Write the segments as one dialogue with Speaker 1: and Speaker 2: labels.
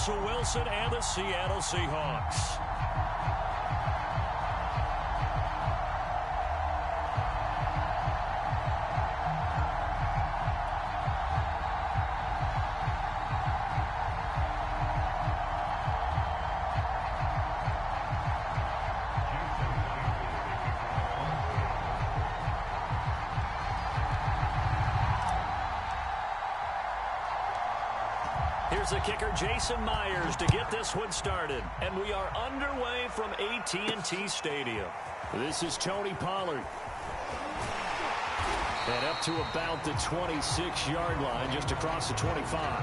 Speaker 1: Russell Wilson and the Seattle Seahawks. Here's the kicker, Jason Myers, to get this one started. And we are underway from AT&T Stadium. This is Tony Pollard. And up to about the 26-yard line, just across the 25.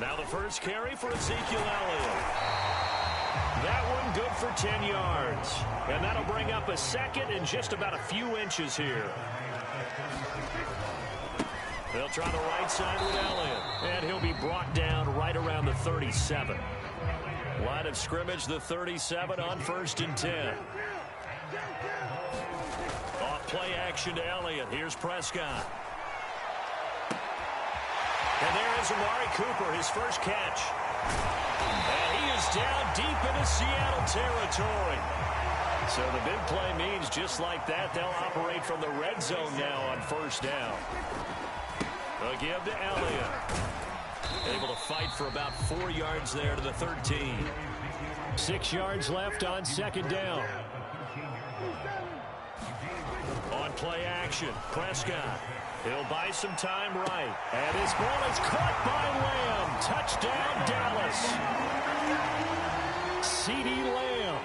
Speaker 1: Now the first carry for Ezekiel Elliott. That one good for 10 yards. And that'll bring up a second and just about a few inches here. They'll try the right side with Elliott. And he'll be brought down right around the 37. Line of scrimmage, the 37 on 1st and 10. Off play action to Elliott. Here's Prescott. And there is Amari Cooper, his first catch. And he is down deep into Seattle territory. So the big play means just like that, they'll operate from the red zone now on 1st down. They'll give to Elliott. Able to fight for about 4 yards there to the 13. 6 yards left on 2nd down. On play action, Prescott. He'll buy some time right. And his ball is caught by Lamb. Touchdown, Dallas. CeeDee Lamb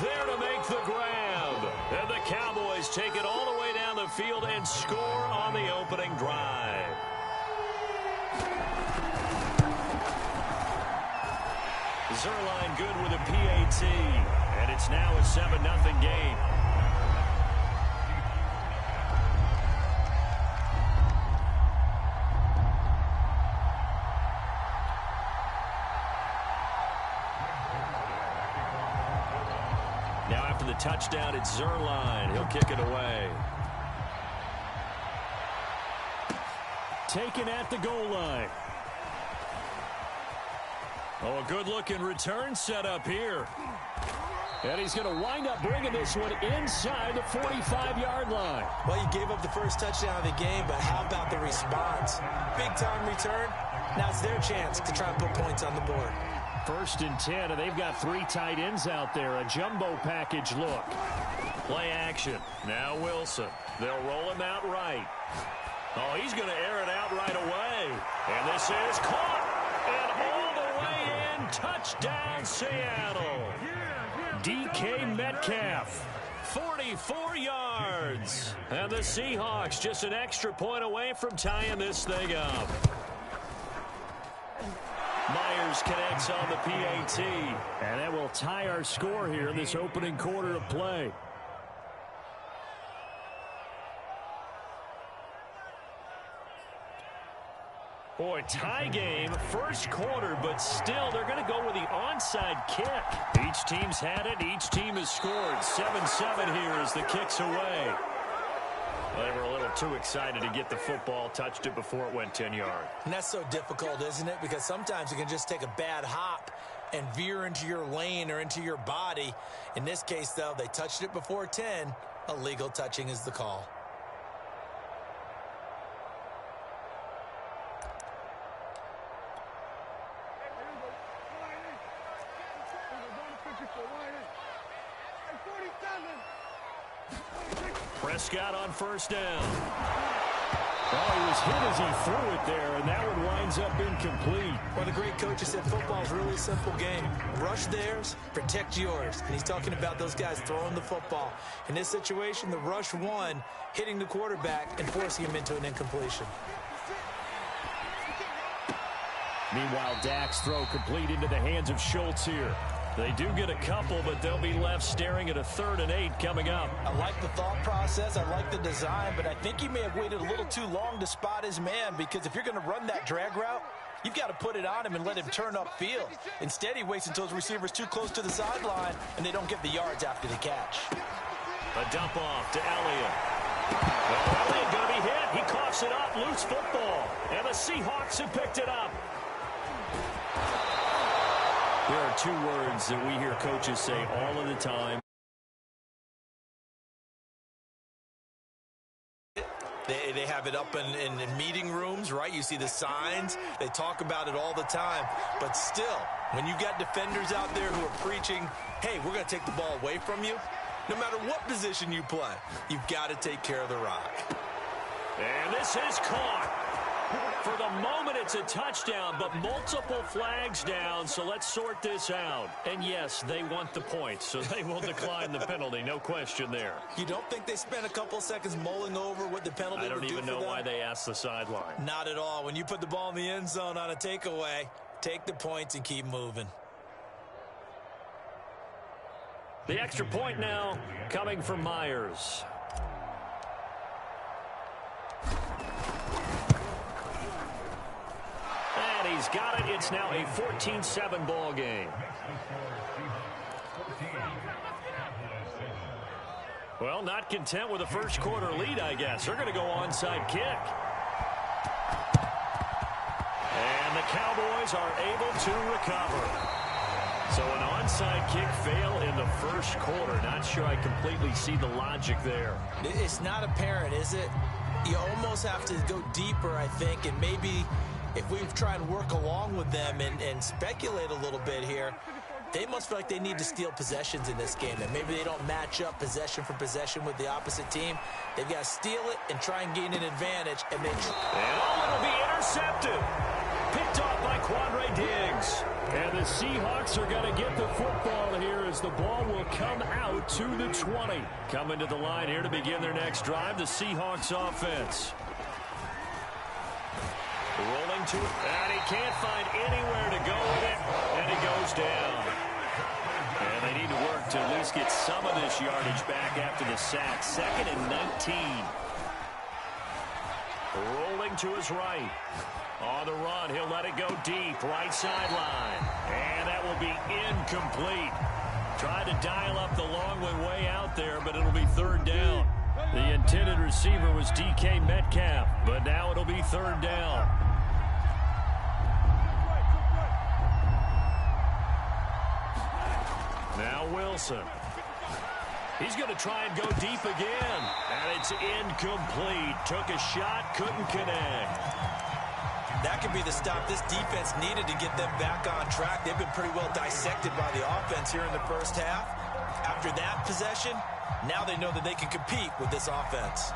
Speaker 1: there to make the grab. And the Cowboys take it all the way down the field and score on the opening drive. Zerline good with a PAT. And it's now a 7-0 game. Now after the touchdown, it's Zerline. He'll kick it away. Taken at the goal line. Oh, a good-looking return set up here. And he's going to wind up bringing this one inside the 45-yard line.
Speaker 2: Well, you gave up the first touchdown of the game, but how about the response? Big-time return. Now it's their chance to try and put points on the board.
Speaker 1: 1st and 10, and they've got 3 tight ends out there. A jumbo package look. Play action. Now Wilson. They'll roll him out right. Oh, he's going to air it out right away. And this is caught. And all the way in. Touchdown, Seattle. DK Metcalf. 44 yards. And the Seahawks just an extra point away from tying this thing up. Myers connects on the PAT. And that will tie our score here in this opening quarter of play. Boy, tie game, first quarter, but still they're going to go with the onside kick. Each team's had it. Each team has scored. 7-7 here as the kick's away. Well, they were a little too excited to get the football, touched it before it went 10 yards.
Speaker 2: And that's so difficult, isn't it? Because sometimes you can just take a bad hop and veer into your lane or into your body. In this case, though, they touched it before 10. Illegal touching is the call.
Speaker 1: Prescott on 1st down. Oh, he was hit as he threw it there, and that one winds up incomplete.
Speaker 2: Well, the great coach has said football is really a simple game. Rush theirs, protect yours. And he's talking about those guys throwing the football. In this situation, the rush won, hitting the quarterback and forcing him into an incompletion.
Speaker 1: Meanwhile, Dak's throw complete into the hands of Schultz here. They do get a couple, but they'll be left staring at a 3rd and 8 coming up.
Speaker 2: I like the thought process. I like the design, but I think he may have waited a little too long to spot his man, because if you're going to run that drag route, you've got to put it on him and let him turn upfield. Instead, he waits until his receiver's too close to the sideline, and they don't get the yards after the catch.
Speaker 1: A dump off to Elliott. Well, Elliott going to be hit. He coughs it up. Loose football. And the Seahawks have picked it up. There are 2 words that we hear coaches say all of the time.
Speaker 2: They have it up in meeting rooms, right? You see the signs. They talk about it all the time. But still, when you got defenders out there who are preaching, hey, we're going to take the ball away from you, no matter what position you play, you've got to take care of the rock.
Speaker 1: And this is caught. For the moment, it's a touchdown, but multiple flags down, so let's sort this out. And yes, they want the point, so they will decline the penalty, no question there.
Speaker 2: You don't think they spent a couple seconds mulling over what the penalty would do for them?
Speaker 1: I don't even know why they asked the sideline.
Speaker 2: Not at all. When you put the ball in the end zone on a takeaway, take the points and keep moving.
Speaker 1: The extra point now coming from Myers. And he's got it. It's now a 14-7 ball game. Well, not content with a first quarter lead, I guess. They're going to go onside kick. And the Cowboys are able to recover. So an onside kick fail in the first quarter. Not sure I completely see the logic there.
Speaker 2: It's not apparent, is it? You almost have to go deeper, I think, and maybe if we try and work along with them and speculate a little bit here, they must feel like they need to steal possessions in this game, and maybe they don't match up possession for possession with the opposite team. They've got to steal it and try and gain an advantage. And
Speaker 1: it'll be intercepted. Picked off by Quandre Diggs. And the Seahawks are going to get the football here as the ball will come out to the 20. Coming to the line here to begin their next drive, the Seahawks offense. Rolling to it, and he can't find anywhere to go with it, and he goes down. And they need to work to at least get some of this yardage back after the sack. 2nd and 19. Rolling to his right. On the run, he'll let it go deep, right sideline. And that will be incomplete. Tried to dial up the long way out there, but it'll be 3rd down. The intended receiver was DK Metcalf, but now it'll be 3rd down. Now Wilson. He's going to try and go deep again. And it's incomplete. Took a shot, couldn't connect.
Speaker 2: That could be the stop this defense needed to get them back on track. They've been pretty well dissected by the offense here in the first half. After that possession, now they know that they can compete with this offense.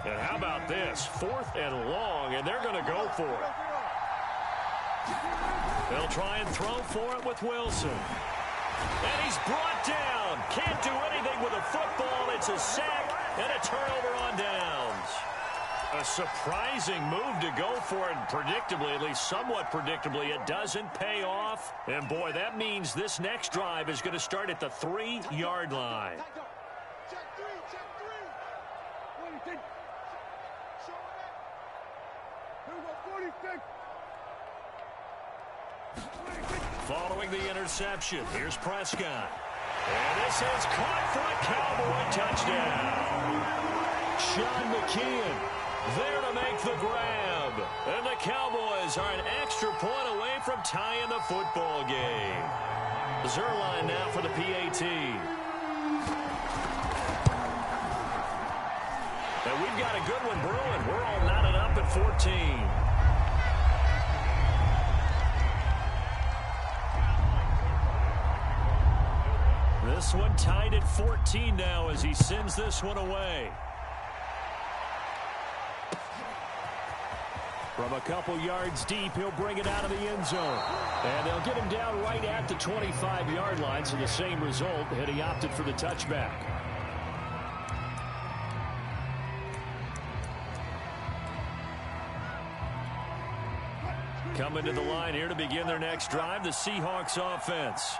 Speaker 1: And how about this? 4th and long, and they're going to go for it. They'll try and throw for it with Wilson. And he's brought down. Can't do anything with a football. It's a sack and a turnover on downs. A surprising move to go for it. Predictably, at least somewhat predictably, it doesn't pay off. And, boy, that means this next drive is going to start at the 3-yard line. Following the interception, here's Prescott. And this is caught for a Cowboy touchdown. Sean McKeon there to make the grab. And the Cowboys are an extra point away from tying the football game. Zerline now for the PAT. And we've got a good one brewing. We're all knotted up at 14. This one tied at 14 now as he sends this one away. From a couple yards deep, he'll bring it out of the end zone. And they'll get him down right at the 25-yard line, so the same result, and he opted for the touchback. Coming to the line here to begin their next drive, the Seahawks offense.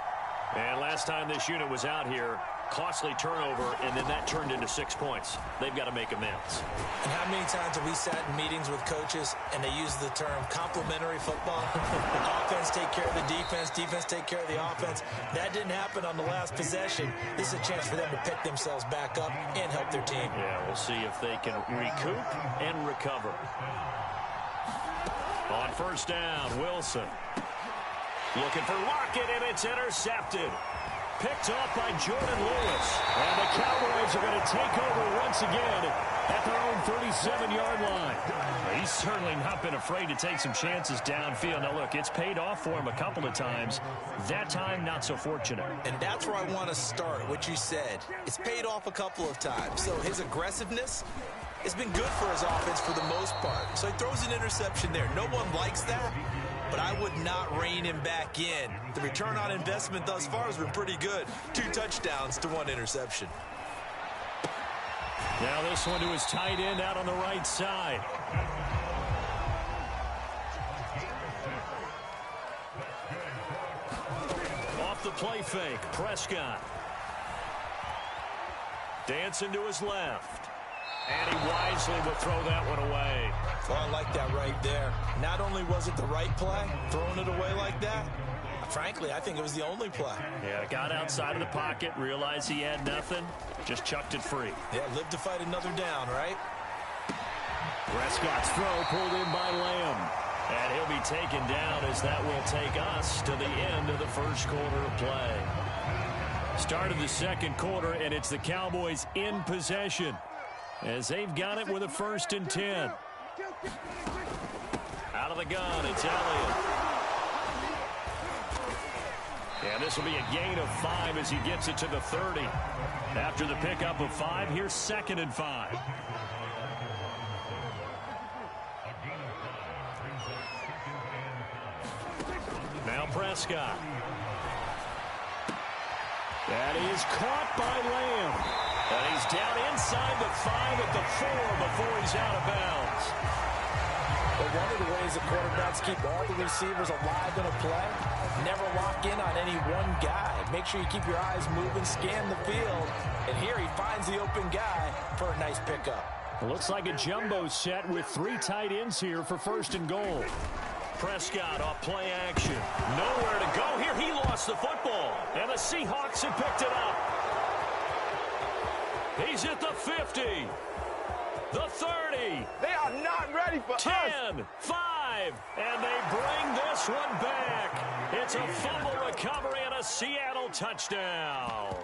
Speaker 1: And last time this unit was out here, costly turnover, and then that turned into 6 points. They've got to make amends.
Speaker 2: And how many times have we sat in meetings with coaches and they use the term complementary football? Offense take care of the defense, defense take care of the offense. That didn't happen on the last possession. This is a chance for them to pick themselves back up and help their team.
Speaker 1: Yeah, we'll see if they can recoup and recover. On first down, Wilson. Looking for Lockett, and it's intercepted. Picked off by Jordan Lewis. And the Cowboys are going to take over once again at their own 37-yard line. He's certainly not been afraid to take some chances downfield. Now, look, it's paid off for him a couple of times. That time, not so fortunate.
Speaker 2: And that's where I want to start, what you said. It's paid off a couple of times. So his aggressiveness has been good for his offense for the most part. So he throws an interception there. No one likes that, but I would not rein him back in. The return on investment thus far has been pretty good. 2 touchdowns to 1 interception.
Speaker 1: Now this one to his tight end out on the right side. Off the play fake, Prescott. Dancing to his left. And he wisely will throw that one away.
Speaker 2: Well, I like that right there. Not only was it the right play, throwing it away like that, frankly, I think it was the only play.
Speaker 1: Yeah, got outside of the pocket, realized he had nothing, just chucked it free.
Speaker 2: Yeah, lived to fight another down, right?
Speaker 1: Prescott's throw pulled in by Lamb. And he'll be taken down as that will take us to the end of the first quarter of play. Start of the second quarter, and it's the Cowboys in possession, as they've got it with a 1st and 10. Out of the gun, it's Elliott. And this will be a gain of 5 as he gets it to the 30. After the pickup of 5, here's 2nd and 5. Now Prescott. That is caught by Lamb. And he's down inside the 5 at the 4 before he's out of bounds.
Speaker 2: But one of the ways the quarterbacks keep all the receivers alive in a play, never lock in on any one guy. Make sure you keep your eyes moving, scan the field. And here he finds the open guy for a nice pickup.
Speaker 1: It looks like a jumbo set with 3 tight ends here for 1st and goal. Prescott off play action. Nowhere to go here. He lost the football. And the Seahawks have picked it up. He's at the 50. The 30.
Speaker 3: They are not ready for
Speaker 1: 10, 5, and they bring this one back. It's a fumble recovery and a Seattle touchdown.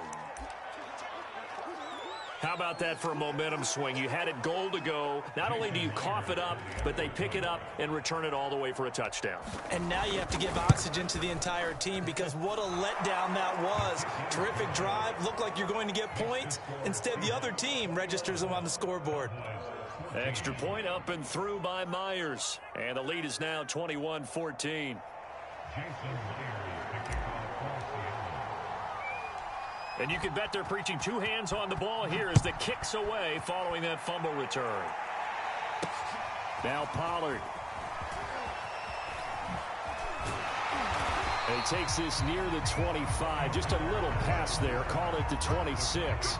Speaker 1: How about that for a momentum swing? You had it goal to go. Not only do you cough it up, but they pick it up and return it all the way for a touchdown.
Speaker 2: And now you have to give oxygen to the entire team, because what a letdown that was. Terrific drive. Looked like you're going to get points. Instead, the other team registers them on the scoreboard.
Speaker 1: Extra point up and through by Myers. And the lead is now 21-14. And you can bet they're preaching 2 hands on the ball here as the kick's away following that fumble return. Now Pollard. And he takes this near the 25. Just a little pass there. Call it the 26.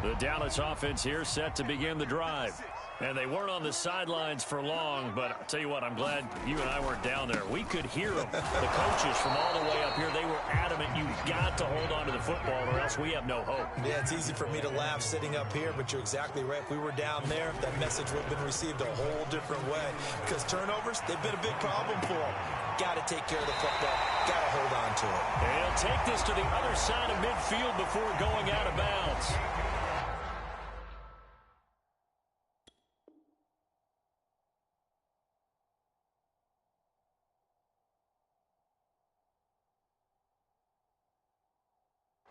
Speaker 1: The Dallas offense here set to begin the drive. And they weren't on the sidelines for long, but I'll tell you what, I'm glad you and I weren't down there. We could hear them. The coaches from all the way up here, they were adamant, you've got to hold on to the football or else we have no hope.
Speaker 2: Yeah, it's easy for me to laugh sitting up here, but you're exactly right. If we were down there, that message would have been received a whole different way. Because turnovers, they've been a big problem for them. Got to take care of the football. Got to hold on to it.
Speaker 1: And he'll take this to the other side of midfield before going out of bounds.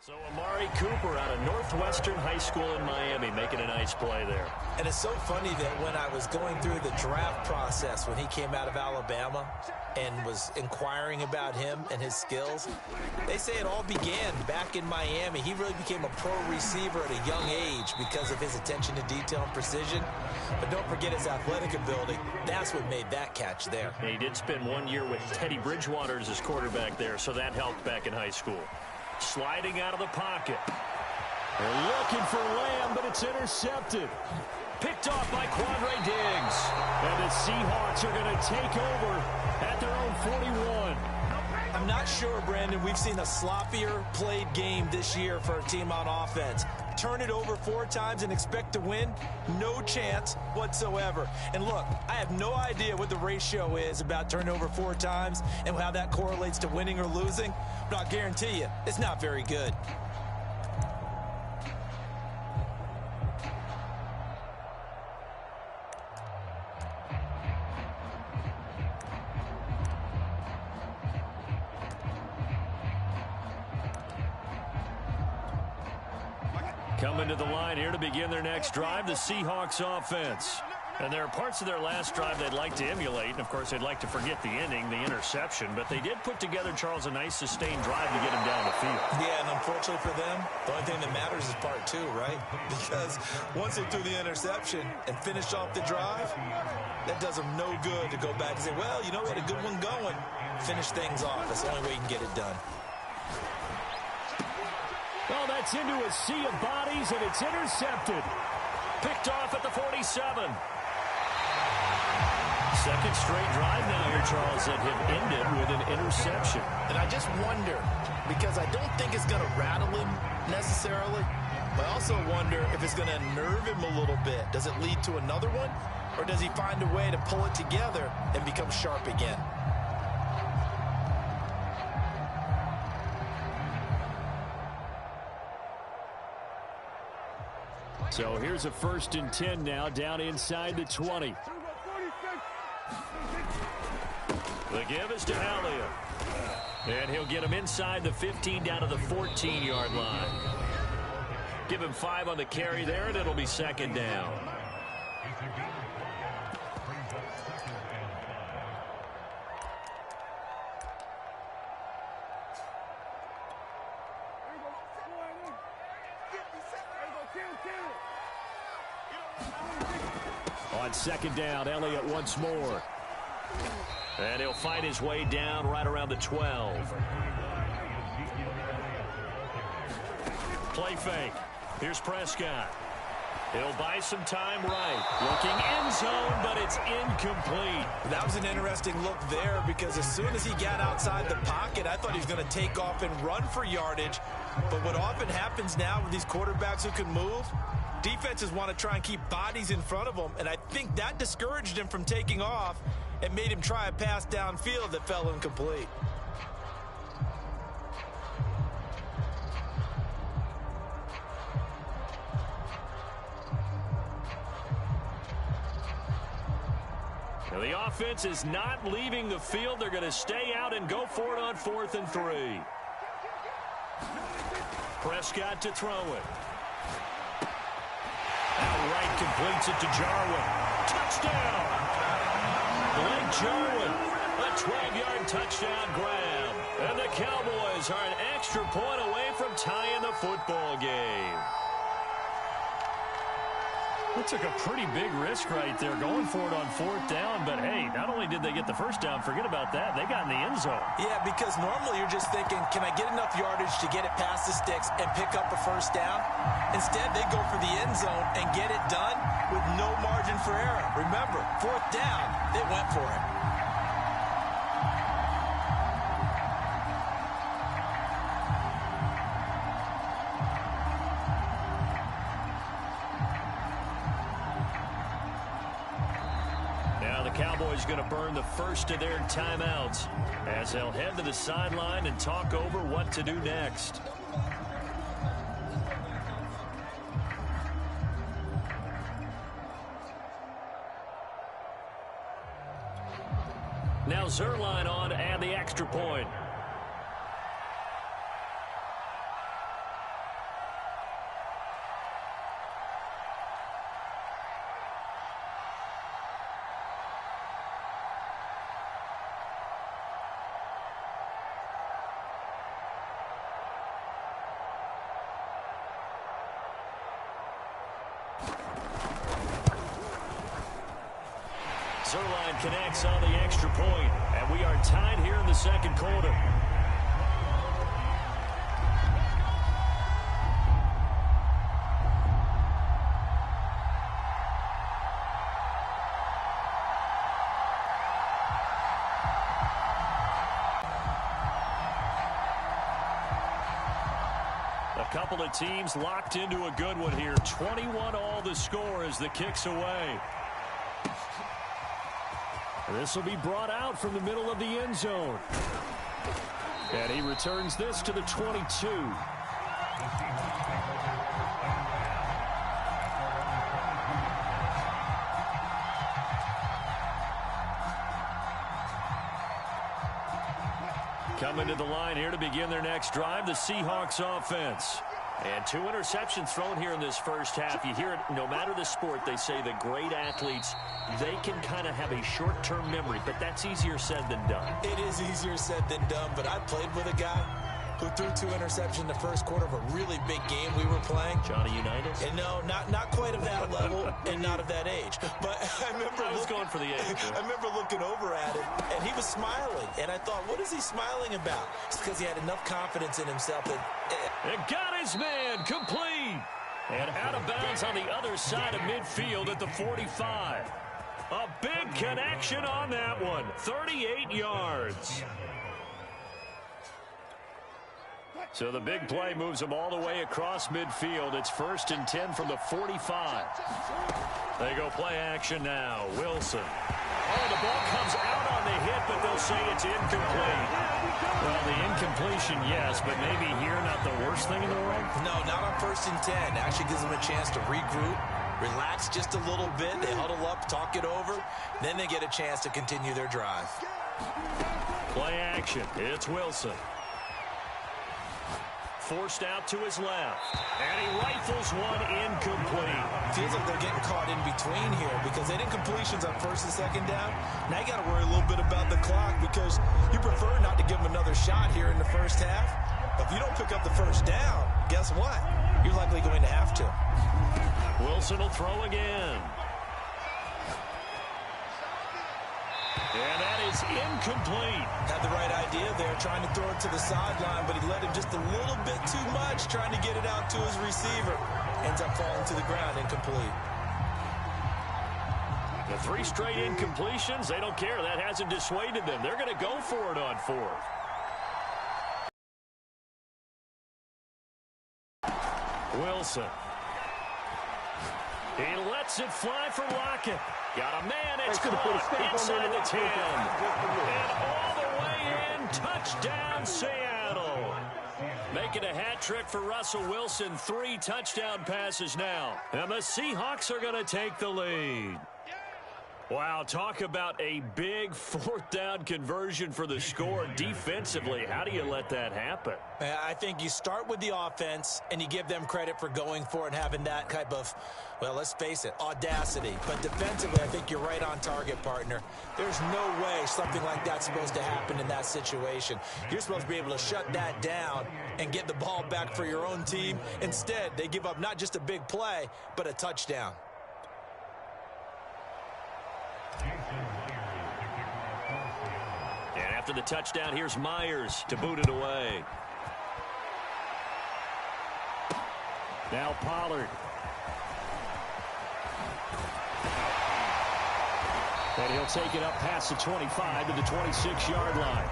Speaker 1: So Amari Cooper out of Northwestern High School in Miami making a nice play there.
Speaker 2: And it's so funny that when I was going through the draft process when he came out of Alabama and was inquiring about him and his skills, they say it all began back in Miami. He really became a pro receiver at a young age because of his attention to detail and precision. But don't forget his athletic ability. That's what made that catch there.
Speaker 1: And he did spend 1 year with Teddy Bridgewater as his quarterback there, so that helped back in high school. Sliding out of the pocket. They're looking for Lamb, but it's intercepted. Picked off by Quandre Diggs. And the Seahawks are going to take over at their own 41.
Speaker 2: I'm not sure, Brandon, we've seen a sloppier played game this year for a team on offense. Turn it over 4 times and expect to win? No chance whatsoever. And look, I have no idea what the ratio is about turnover 4 times and how that correlates to winning or losing, but I'll guarantee you, it's not very good.
Speaker 1: Coming to the line here to begin their next drive, the Seahawks offense. And there are parts of their last drive they'd like to emulate. And, of course, they'd like to forget the ending, the interception. But they did put together, Charles, a nice sustained drive to get him down the field.
Speaker 2: Yeah, and unfortunately for them, the only thing that matters is part 2, right? Because once they threw the interception and finished off the drive, that does them no good to go back and say, well, you know, we had a good one going. Finish things off. That's the only way you can get it done.
Speaker 1: Well, that's into a sea of bodies, and it's intercepted. Picked off at the 47. Second straight drive now here, Charles, that have ended with an interception.
Speaker 3: And I just wonder, because I don't think it's going to rattle him necessarily, but I also wonder if it's going to unnerve him a little bit. Does it lead to another one, or does he find a way to pull it together and become sharp again?
Speaker 1: So here's a 1st and 10 now, down inside the 20. The give is to Elliott. And he'll get him inside the 15 down to the 14-yard line. Give him 5 on the carry there, and it'll be 2nd down. On 2nd down, Elliott once more. And he'll fight his way down right around the 12. Play fake. Here's Prescott. He'll buy some time right. Looking end zone, but it's incomplete.
Speaker 2: That was an interesting look there because as soon as he got outside the pocket, I thought he was going to take off and run for yardage. But what often happens now with these quarterbacks who can move, defenses want to try and keep bodies in front of them, and I think that discouraged him from taking off and made him try a pass downfield that fell incomplete.
Speaker 1: Now the offense is not leaving the field. They're going to stay out and go for it on 4th and 3. Prescott to throw it. Outright completes it to Jarwin. Touchdown! Blake Jarwin, a 12-yard touchdown grab. And the Cowboys are an extra point away from tying the football game. That took a pretty big risk right there, going for it on 4th down. But, hey, not only did they get the first down, forget about that, they got in the end zone.
Speaker 2: Yeah, because normally you're just thinking, can I get enough yardage to get it past the sticks and pick up a 1st down? Instead, they go for the end zone and get it done with no margin for error. Remember, 4th down, they went for it.
Speaker 1: Cowboys going to burn the first of their timeouts as they'll head to the sideline and talk over what to do next. Now Zerline on to add the extra point. Zerline connects on the extra point, and we are tied here in the second quarter. A couple of teams locked into a good one here. 21-all the score as the kick's away. This will be brought out from the middle of the end zone. And he returns this to the 22. Coming to the line here to begin their next drive, the Seahawks offense. And 2 interceptions thrown here in this first half. You hear it, no matter the sport, they say the great athletes, they can kind of have a short-term memory, but that's easier said than done.
Speaker 2: It is easier said than done, but I played with a guy who threw 2 interceptions in the first quarter of a really big game we were playing.
Speaker 1: Johnny Unitas?
Speaker 2: And no, not quite of that level and not of that age. But I was
Speaker 1: going for the age.
Speaker 2: I remember looking over at him, and he was smiling. And I thought, what is he smiling about? It's because he had enough confidence in himself that...
Speaker 1: It got his man complete. And out of bounds on the other side of midfield at the 45. A big connection on that one. 38 yards. So the big play moves them all the way across midfield. It's 1st and 10 from the 45. They go play action now. Wilson. Oh, the ball comes out on the hit, but they'll say it's incomplete. Well, the incompletion, yes, but maybe here not the worst thing in the world?
Speaker 2: No, not on 1st and 10. Actually gives them a chance to regroup, relax just a little bit. They huddle up, talk it over. Then they get a chance to continue their drive.
Speaker 1: Play action. It's Wilson. Forced out to his left. And he rifles one incomplete.
Speaker 2: Feels like they're getting caught in between here because they did completions on 1st and 2nd down. Now you got to worry a little bit about the clock because you prefer not to give them another shot here in the first half. But if you don't pick up the 1st down, guess what? You're likely going to have to.
Speaker 1: Wilson will throw again. And that is incomplete.
Speaker 2: Had the right idea there, trying to throw it to the sideline, but he let him just a little bit too much, trying to get it out to his receiver. Ends up falling to the ground, incomplete.
Speaker 1: The 3 straight incompletions, they don't care. That hasn't dissuaded them. They're going to go for it on 4th. Wilson. He lets it fly for Lockett. Got a man, it's caught inside the 10. And all the way in, touchdown Seattle. Making a hat trick for Russell Wilson. 3 touchdown passes now. And the Seahawks are going to take the lead. Wow, talk about a big 4th down conversion for the score defensively. How do you let that happen?
Speaker 2: I think you start with the offense and you give them credit for going for it and having that type of, well, let's face it, audacity. But defensively, I think you're right on target, partner. There's no way something like that's supposed to happen in that situation. You're supposed to be able to shut that down and get the ball back for your own team. Instead, they give up not just a big play, but a touchdown.
Speaker 1: And after the touchdown, here's Myers to boot it away. Now Pollard. And he'll take it up past the 25 to the 26-yard line.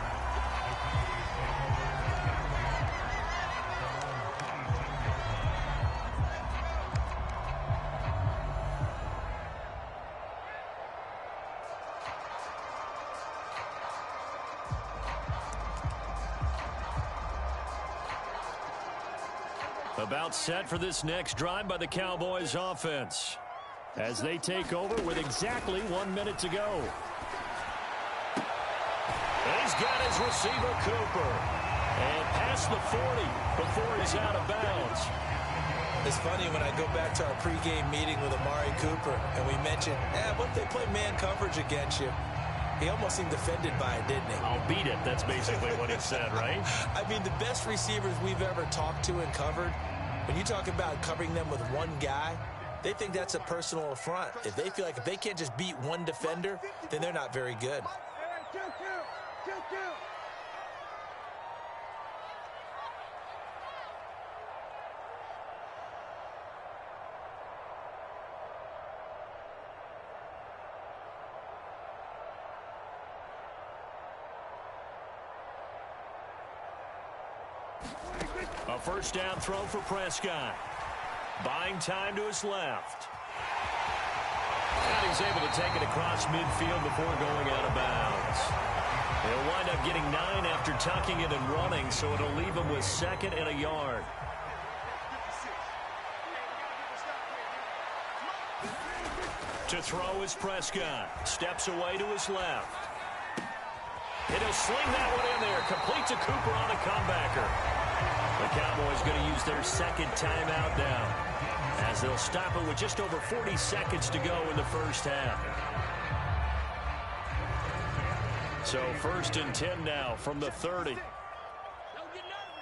Speaker 1: About set for this next drive by the Cowboys offense as they take over with exactly 1 minute to go. He's got his receiver, Cooper, and past the 40 before he's out of bounds.
Speaker 2: It's funny when I go back to our pregame meeting with Amari Cooper and we mentioned, what if they play man coverage against you? He almost seemed offended by it, didn't he?
Speaker 1: I'll beat it. That's basically what he said, right?
Speaker 2: I mean, the best receivers we've ever talked to and covered, when you talk about covering them with one guy, They think that's a personal affront. If they feel like if they can't just beat one defender, then they're not very good.
Speaker 1: A first down throw for Prescott. Buying time to his left. And he's able to take it across midfield before going out of bounds. He'll wind up getting 9 after tucking it and running, so it'll leave him with 2nd and a yard. To throw is Prescott. Steps away to his left. And he'll sling that one in there. Complete to Cooper on a comebacker. The Cowboys going to use their 2nd timeout now, as they'll stop it with just over 40 seconds to go in the first half. So 1st and 10 now from the 30.
Speaker 4: Don't get nervous.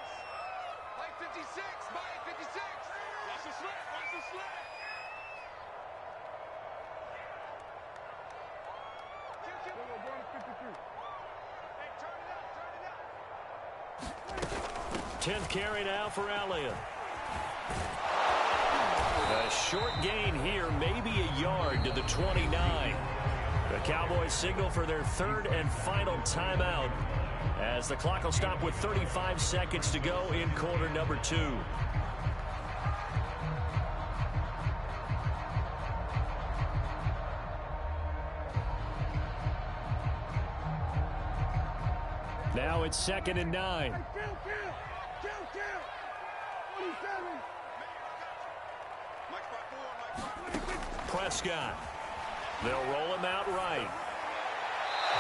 Speaker 4: Like 56, by 56. Watch the slip, watch the slip. We're going to 53. Hey, turn it up, turn it up.
Speaker 1: 10th carry now for Elliott. A short gain here, maybe a yard to the 29. The Cowboys signal for their 3rd and final timeout, as the clock will stop with 35 seconds to go in quarter number 2. Now it's 2nd and 9. Prescott. They'll roll him out right.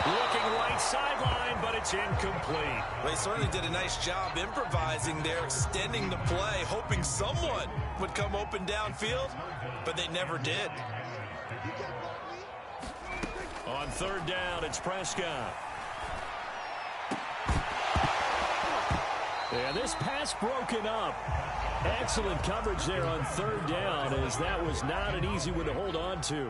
Speaker 1: Looking right sideline, but it's incomplete.
Speaker 2: Well, he certainly did a nice job improvising there, extending the play, hoping someone would come open downfield, but they never did.
Speaker 1: On 3rd down, it's Prescott. And this pass broken up. Excellent coverage there on 3rd down, as that was not an easy one to hold on to.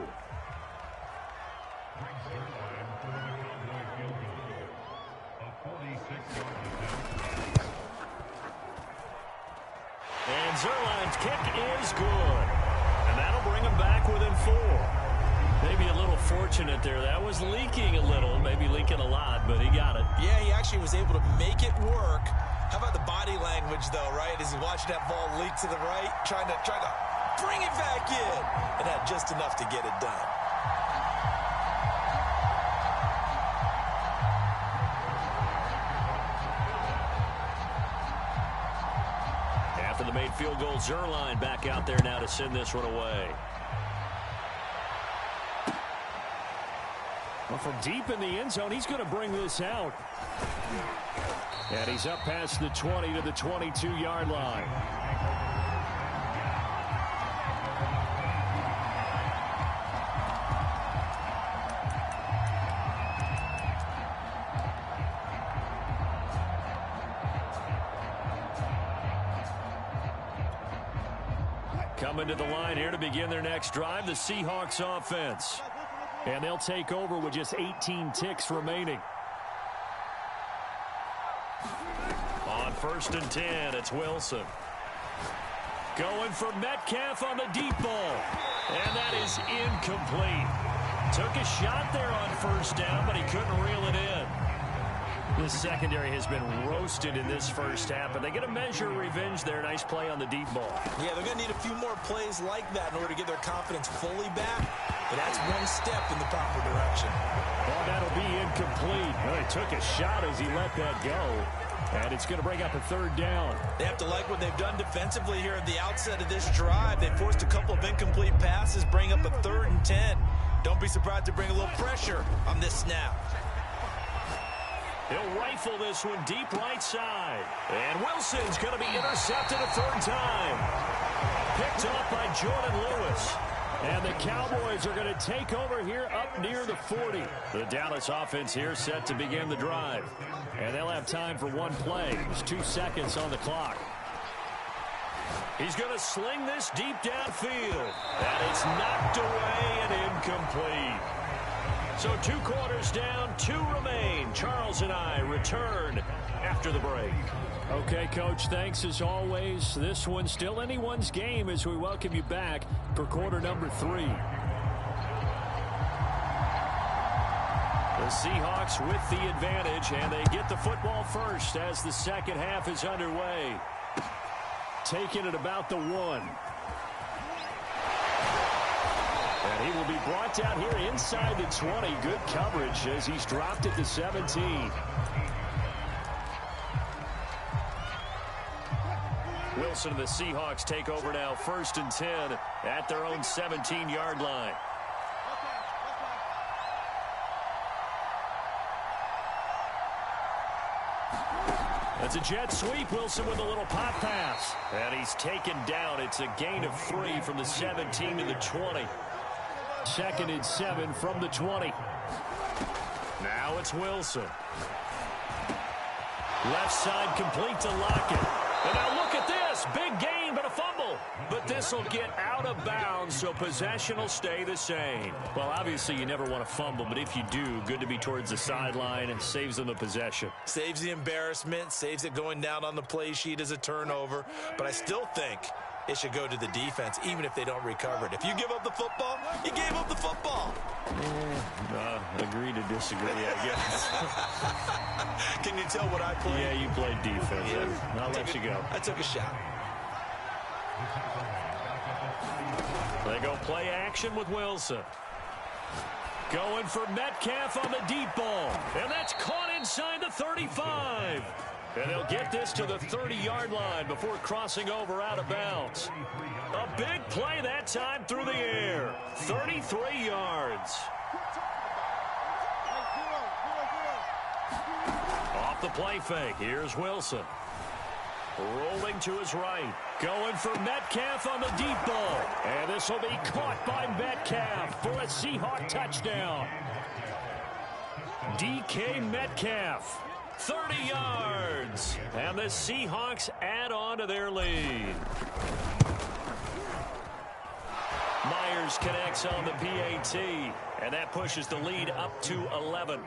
Speaker 1: And Zerline's kick is good. And that'll bring him back within 4. Maybe a little fortunate there. That was leaking a little, maybe leaking a lot, but he got it.
Speaker 2: Yeah, he actually was able to make it work. How about the body language, though, right? As he watched that ball leak to the right, trying to bring it back in, and had just enough to get it done.
Speaker 1: After the made field goal, Zerline back out there now to send this one away. Well, from deep in the end zone, he's going to bring this out. And he's up past the 20 to the 22-yard line. Coming to the line here to begin their next drive, the Seahawks offense. And they'll take over with just 18 ticks remaining. On 1st and 10, it's Wilson. Going for Metcalf on the deep ball. And that is incomplete. Took a shot there on 1st down, but he couldn't reel it in. The secondary has been roasted in this first half, and they get a measure of revenge there. Nice play on the deep ball.
Speaker 2: Yeah, they're going to need a few more plays like that in order to get their confidence fully back. But that's one step in the proper direction.
Speaker 1: Well, that'll be incomplete. Well, he took a shot as he let that go. And it's going to bring up a 3rd down.
Speaker 2: They have to like what they've done defensively here at the outset of this drive. They forced a couple of incomplete passes, bring up a 3rd and 10. Don't be surprised to bring a little pressure on this snap.
Speaker 1: He'll rifle this one deep right side. And Wilson's going to be intercepted a 3rd time. Picked up by Jordan Lewis. And the Cowboys are going to take over here up near the 40. The Dallas offense here set to begin the drive. And they'll have time for one play. There's 2 seconds on the clock. He's going to sling this deep downfield. And it's knocked away and incomplete. So 2 quarters down, 2 remain. Charles and I return after the break.
Speaker 5: Okay, Coach, thanks as always. This one's still anyone's game as we welcome you back for quarter number 3.
Speaker 1: The Seahawks with the advantage, and they get the football first as the second half is underway.
Speaker 5: Taking it about the 1.
Speaker 1: And he will be brought down here inside the 20. Good coverage as he's dropped at the 17. Wilson and the Seahawks take over now, 1st and 10 at their own 17-yard line. It's a jet sweep. Wilson with a little pop pass. And he's taken down. It's a gain of 3 from the 17 to the 20.
Speaker 5: 2nd and 7 from the 20.
Speaker 1: Now it's Wilson. Left side complete to Lockett. And now look at this. Big gain, but a fumble. But this will get out of bounds, so possession will stay the same. Well, obviously, you never want to fumble, but if you do, good to be towards the sideline and saves them the possession.
Speaker 3: Saves the embarrassment, saves it going down on the play sheet as a turnover. But I still think it should go to the defense, even if they don't recover it. If you give up the football, you gave up the football.
Speaker 1: Agree to disagree, I guess.
Speaker 3: Can you tell what I played?
Speaker 1: Yeah, you played defense. Yeah. I'll let you go.
Speaker 3: I took a shot.
Speaker 1: They go play action with Wilson. Going for Metcalf on the deep ball. And that's caught inside the 35. And they'll get this to the 30-yard line before crossing over out of bounds. A big play that time through the air. 33 yards. Off the play fake. Here's Wilson. Rolling to his right. Going for Metcalf on the deep ball. And this will be caught by Metcalf for a Seahawk touchdown. DK Metcalf. 30 yards. And the Seahawks add on to their lead. Myers connects on the PAT. And that pushes the lead up to 11.